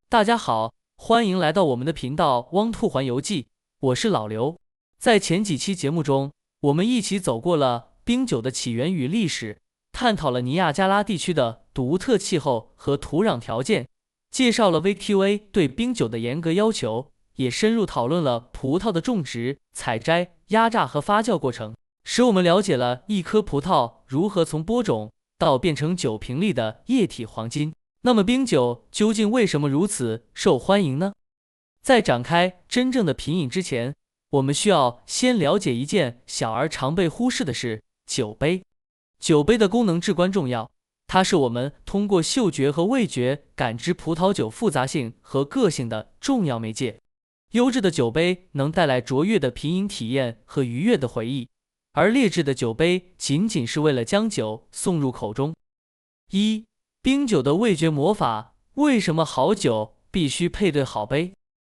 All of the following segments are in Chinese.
大家好，欢迎来到我们的频道《汪兔环游记》，我是老刘。在前几期节目中，我们一起走过了冰酒的起源与历史，探讨了尼亚加拉地区的独特气候和土壤条件，介绍了 VQA 对冰酒的严格要求，也深入讨论了葡萄的种植、采摘、压榨和发酵过程，使我们了解了一颗葡萄如何从播种到变成酒瓶里的液体黄金。那么冰酒究竟为什么如此受欢迎呢？在展开真正的品饮之前，我们需要先了解一件小而常被忽视的事：酒杯。酒杯的功能至关重要，它是我们通过嗅觉和味觉感知葡萄酒复杂性和个性的重要媒介。优质的酒杯能带来卓越的品饮体验和愉悦的回忆，而劣质的酒杯仅仅是为了将酒送入口中。冰酒的味觉魔法，为什么好酒必须配对好杯？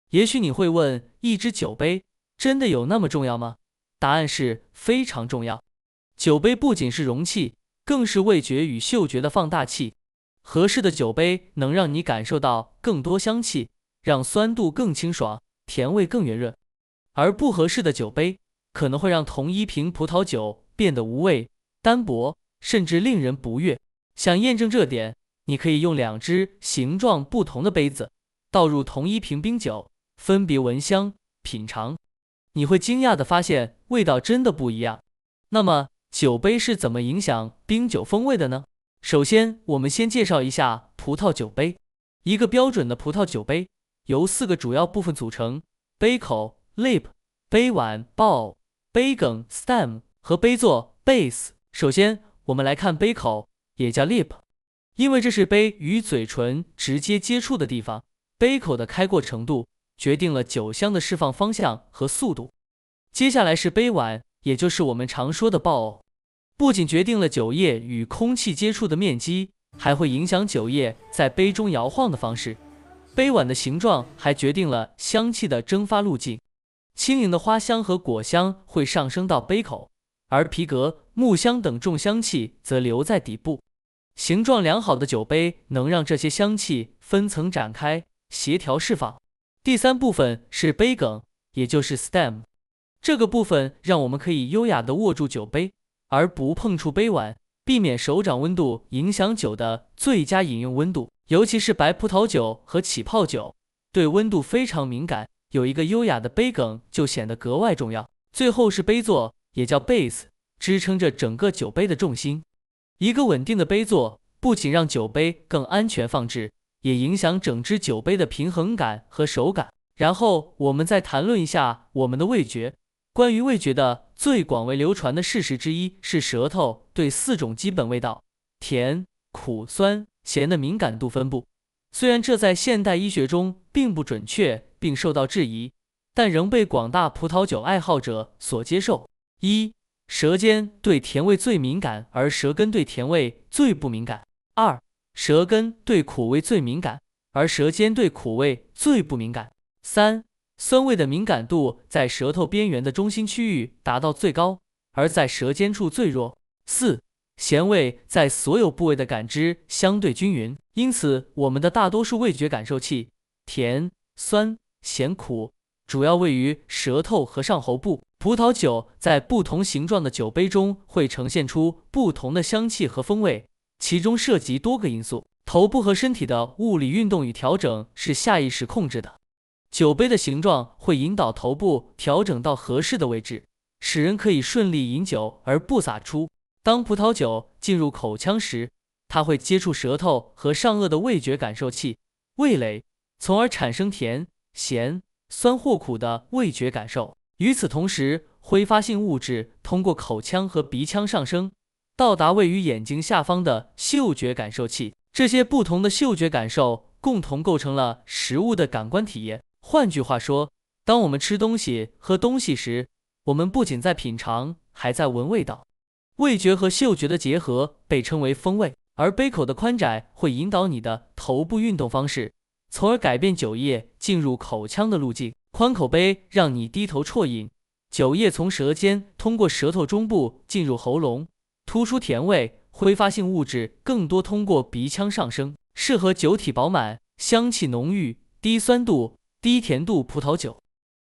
也许你会问，一只酒杯真的有那么重要吗？答案是非常重要。酒杯不仅是容器，更是味觉与嗅觉的放大器。合适的酒杯能让你感受到更多香气，让酸度更清爽，甜味更圆润。而不合适的酒杯可能会让同一瓶葡萄酒变得无味、单薄，甚至令人不悦。想验证这点，你可以用2只形状不同的杯子倒入同一瓶冰酒，分别闻香品尝，你会惊讶地发现味道真的不一样。那么酒杯是怎么影响冰酒风味的呢？首先，我们先介绍一下葡萄酒杯。一个标准的葡萄酒杯由4个主要部分组成：杯口 lip、杯碗 bowl、杯梗 stem 和杯座 base。首先，我们来看杯口，也叫 lip。因为这是杯与嘴唇直接接触的地方，杯口的开过程度决定了酒香的释放方向和速度。接下来是杯碗，也就是我们常说的bowl，不仅决定了酒液与空气接触的面积，还会影响酒液在杯中摇晃的方式。杯碗的形状还决定了香气的蒸发路径，轻盈的花香和果香会上升到杯口，而皮革、木香等重香气则留在底部。形状良好的酒杯能让这些香气分层展开，协调释放。第3部分是杯梗，也就是 stem。这个部分让我们可以优雅地握住酒杯，而不碰触杯碗，避免手掌温度影响酒的最佳饮用温度。尤其是白葡萄酒和起泡酒，对温度非常敏感，有一个优雅的杯梗就显得格外重要。最后是杯座，也叫 base， 支撑着整个酒杯的重心。一个稳定的杯座不仅让酒杯更安全放置，也影响整只酒杯的平衡感和手感。然后我们再谈论一下我们的味觉。关于味觉的最广为流传的事实之一是舌头对4种基本味道甜、苦、酸、咸的敏感度分布。虽然这在现代医学中并不准确并受到质疑，但仍被广大葡萄酒爱好者所接受。舌尖对甜味最敏感，而舌根对甜味最不敏感。2. 舌根对苦味最敏感，而舌尖对苦味最不敏感。3. 酸味的敏感度在舌头边缘的中心区域达到最高，而在舌尖处最弱。4. 咸味在所有部位的感知相对均匀，因此我们的大多数味觉感受器甜、酸、咸、苦主要位于舌头和上喉部。葡萄酒在不同形状的酒杯中会呈现出不同的香气和风味，其中涉及多个因素。头部和身体的物理运动与调整是下意识控制的。酒杯的形状会引导头部调整到合适的位置，使人可以顺利饮酒而不洒出。当葡萄酒进入口腔时，它会接触舌头和上颚的味觉感受器味蕾，从而产生甜、咸、酸或苦的味觉感受。与此同时，挥发性物质通过口腔和鼻腔上升，到达位于眼睛下方的嗅觉感受器。这些不同的嗅觉感受共同构成了食物的感官体验。换句话说，当我们吃东西、喝东西时，我们不仅在品尝，还在闻味道。味觉和嗅觉的结合被称为风味，而杯口的宽窄会引导你的头部运动方式，从而改变酒液进入口腔的路径。宽口杯让你低头啜饮，酒液从舌尖通过舌头中部进入喉咙，突出甜味，挥发性物质更多通过鼻腔上升。适合酒体饱满、香气浓郁、低酸度、低甜度葡萄酒。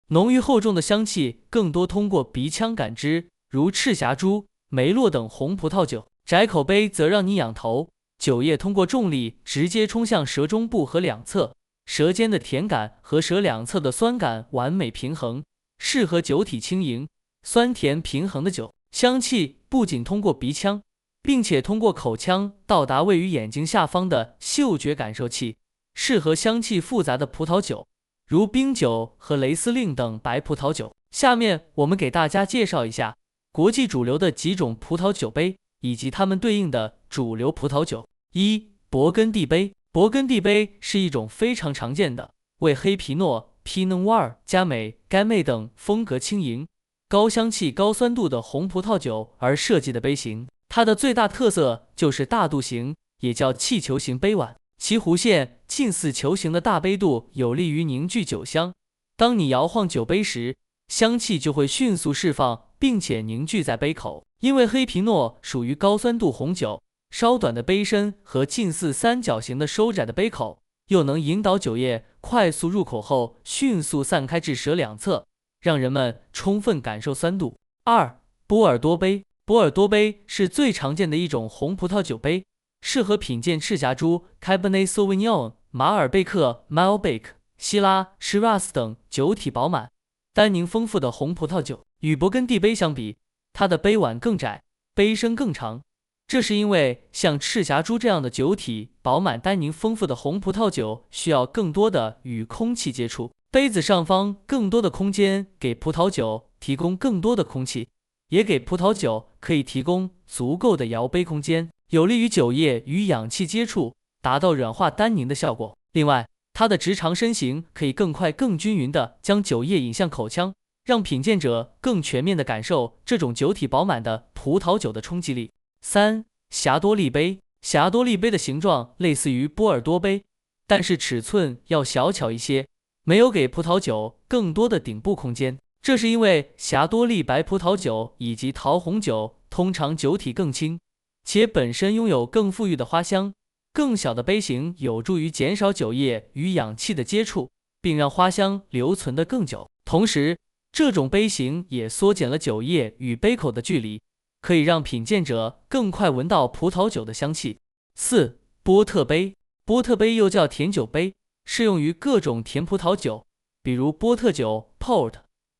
浓郁厚重的香气更多通过鼻腔感知，如赤霞珠、梅洛等红葡萄酒。窄口杯则让你仰头，酒液通过重力直接冲向舌中部和两侧，舌尖的甜感和舌两侧的酸感完美平衡，适合酒体轻盈、酸甜平衡的酒。香气不仅通过鼻腔，并且通过口腔到达位于眼睛下方的嗅觉感受器，适合香气复杂的葡萄酒，如冰酒和雷司令等白葡萄酒。下面我们给大家介绍一下国际主流的几种葡萄酒杯以及它们对应的主流葡萄酒。1. 勃艮第杯。勃艮第杯是一种非常常见的为黑皮诺、Pinot Noir、佳美、甘美等风格轻盈、高香气、高酸度的红葡萄酒而设计的杯型。它的最大特色就是大肚型，也叫气球型杯碗，其弧线近似球形的大杯肚有利于凝聚酒香。当你摇晃酒杯时，香气就会迅速释放，并且凝聚在杯口。因为黑皮诺属于高酸度红酒，稍短的杯身和近似三角形的收窄的杯口，又能引导酒液快速入口后迅速散开至舌两侧，让人们充分感受酸度。2. 波尔多杯。波尔多杯是最常见的一种红葡萄酒杯，适合品鉴赤霞珠、Cabernet Sauvignon、马尔贝克、Malbec、希拉、Shiraz 等酒体饱满、单宁丰富的红葡萄酒。与勃艮第杯相比，它的杯碗更窄，杯身更长，这是因为像赤霞珠这样的酒体饱满、单宁丰富的红葡萄酒需要更多的与空气接触，杯子上方更多的空间给葡萄酒提供更多的空气，也给葡萄酒可以提供足够的摇杯空间，有利于酒液与氧气接触，达到软化单宁的效果。另外，它的直肠身形可以更快更均匀地将酒液引向口腔，让品鉴者更全面地感受这种酒体饱满的葡萄酒的冲击力。3. 霞多丽杯。霞多丽杯的形状类似于波尔多杯，但是尺寸要小巧一些，没有给葡萄酒更多的顶部空间。这是因为霞多丽白葡萄酒以及桃红酒通常酒体更轻，且本身拥有更富裕的花香。更小的杯型有助于减少酒液与氧气的接触，并让花香留存得更久。同时，这种杯型也缩减了酒液与杯口的距离，可以让品鉴者更快闻到葡萄酒的香气。4. 波特杯。波特杯又叫甜酒杯，适用于各种甜葡萄酒，比如波特酒 Port、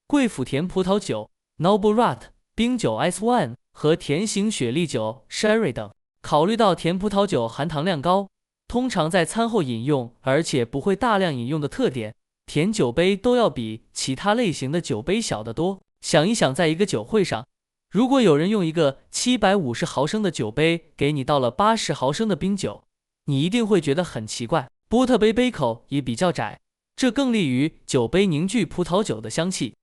贵腐甜葡萄酒 Noble Rot、冰酒 Ice Wine 和甜型雪莉酒 Sherry 等。考虑到甜葡萄酒含糖量高，通常在餐后饮用，而且不会大量饮用的特点，甜酒杯都要比其他类型的酒杯小得多。想一想，在一个酒会上，如果有人用一个750毫升的酒杯给你倒了80毫升的冰酒，你一定会觉得很奇怪。波特杯杯口也比较窄，这更利于酒杯凝聚葡萄酒的香气。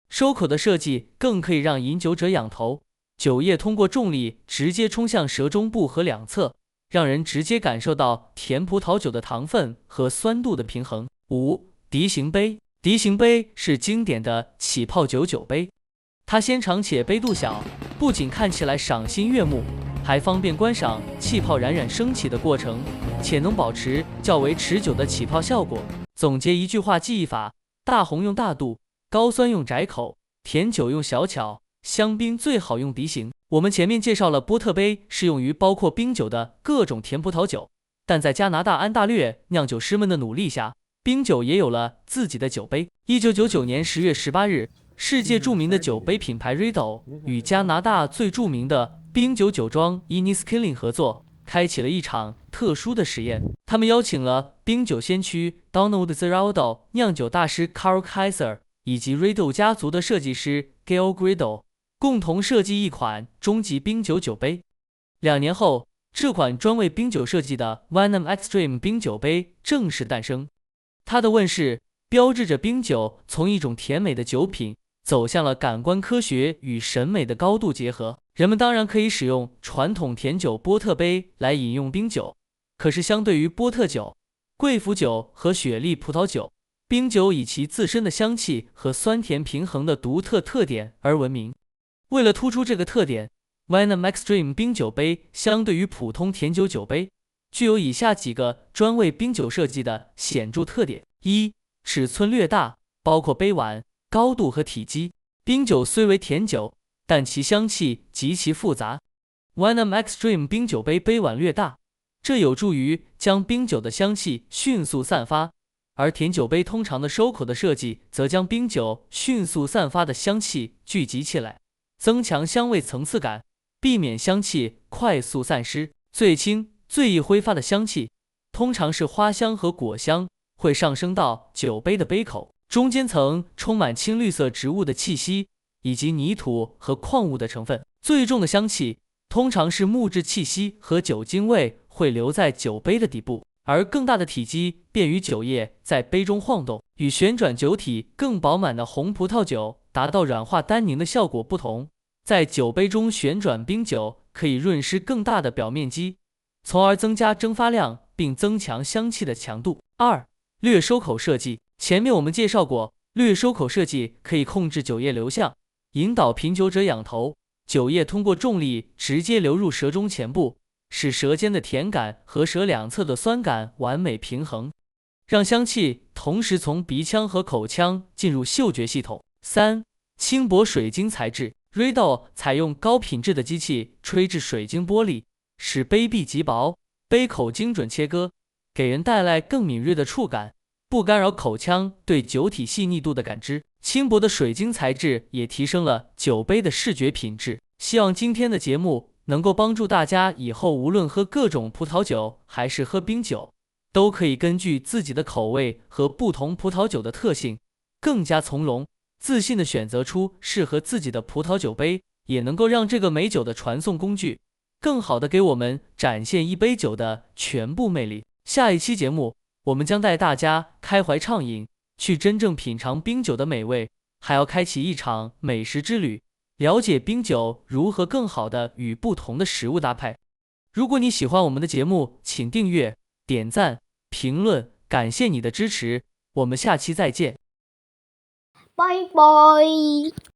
收口的设计更可以让饮酒者仰头，酒液通过重力直接冲向舌中部和两侧，让人直接感受到甜葡萄酒的糖分和酸度的平衡。5. 笛形杯。笛形杯是经典的起泡酒酒杯，它纤长且杯肚小，不仅看起来赏心悦目，还方便观赏气泡冉冉升起的过程，且能保持较为持久的起泡效果。总结一句话记忆法：大红用大肚，高酸用窄口，甜酒用小巧，香槟最好用笛形。我们前面介绍了波特杯适用于包括冰酒的各种甜葡萄酒，但在加拿大安大略酿酒师们的努力下，冰酒也有了自己的酒杯。1999年10月18日，世界著名的酒杯品牌 Riedel 与加拿大最著名的冰酒酒庄 Inniskilling 合作，开启了一场特殊的实验。他们邀请了冰酒先驱 Donald Zeraldo、酿酒大师 Carl Kaiser 以及 Riedel 家族的设计师 Georg Riedel，共同设计一款终极冰酒酒杯。2年后，这款专为冰酒设计的 Vinum Extreme 冰酒杯正式诞生。它的问世标志着冰酒从一种甜美的酒品走向了感官科学与审美的高度结合。人们当然可以使用传统甜酒波特杯来饮用冰酒，可是相对于波特酒、贵腐酒和雪莉葡萄酒，冰酒以其自身的香气和酸甜平衡的独特特点而闻名。为了突出这个特点， Vinum Extreme 冰酒杯相对于普通甜酒酒杯，具有以下几个专为冰酒设计的显著特点：一、尺寸略大，包括杯碗、高度和体积。冰酒虽为甜酒，但其香气极其复杂。Vinum Extreme 冰酒杯碗略大，这有助于将冰酒的香气迅速散发，而甜酒杯通常的收口的设计则将冰酒迅速散发的香气聚集起来，增强香味层次感，避免香气快速散失。最轻、最易挥发的香气通常是花香和果香，会上升到酒杯的杯口，中间层充满青绿色植物的气息以及泥土和矿物的成分。最重的香气通常是木质气息和酒精味，会留在酒杯的底部，而更大的体积便于酒液在杯中晃动。与旋转酒体更饱满的红葡萄酒达到软化单宁的效果不同，在酒杯中旋转冰酒可以润湿更大的表面积，从而增加蒸发量并增强香气的强度。二、略收口设计。前面我们介绍过，略收口设计可以控制酒液流向，引导品酒者仰头，酒液通过重力直接流入舌中前部，使舌尖的甜感和舌两侧的酸感完美平衡，让香气同时从鼻腔和口腔进入嗅觉系统。三、轻薄水晶材质。Riedel 采用高品质的机器吹制水晶玻璃，使杯壁极薄，杯口精准切割，给人带来更敏锐的触感，不干扰口腔对酒体细腻度的感知。轻薄的水晶材质也提升了酒杯的视觉品质。希望今天的节目能够帮助大家以后无论喝各种葡萄酒还是喝冰酒，都可以根据自己的口味和不同葡萄酒的特性，更加从容自信地选择出适合自己的葡萄酒杯，也能够让这个美酒的传送工具更好地给我们展现一杯酒的全部魅力。下一期节目，我们将带大家开怀畅饮，去真正品尝冰酒的美味，还要开启一场美食之旅，了解冰酒如何更好地与不同的食物搭配。如果你喜欢我们的节目，请订阅、点赞、评论，感谢你的支持，我们下期再见。拜拜。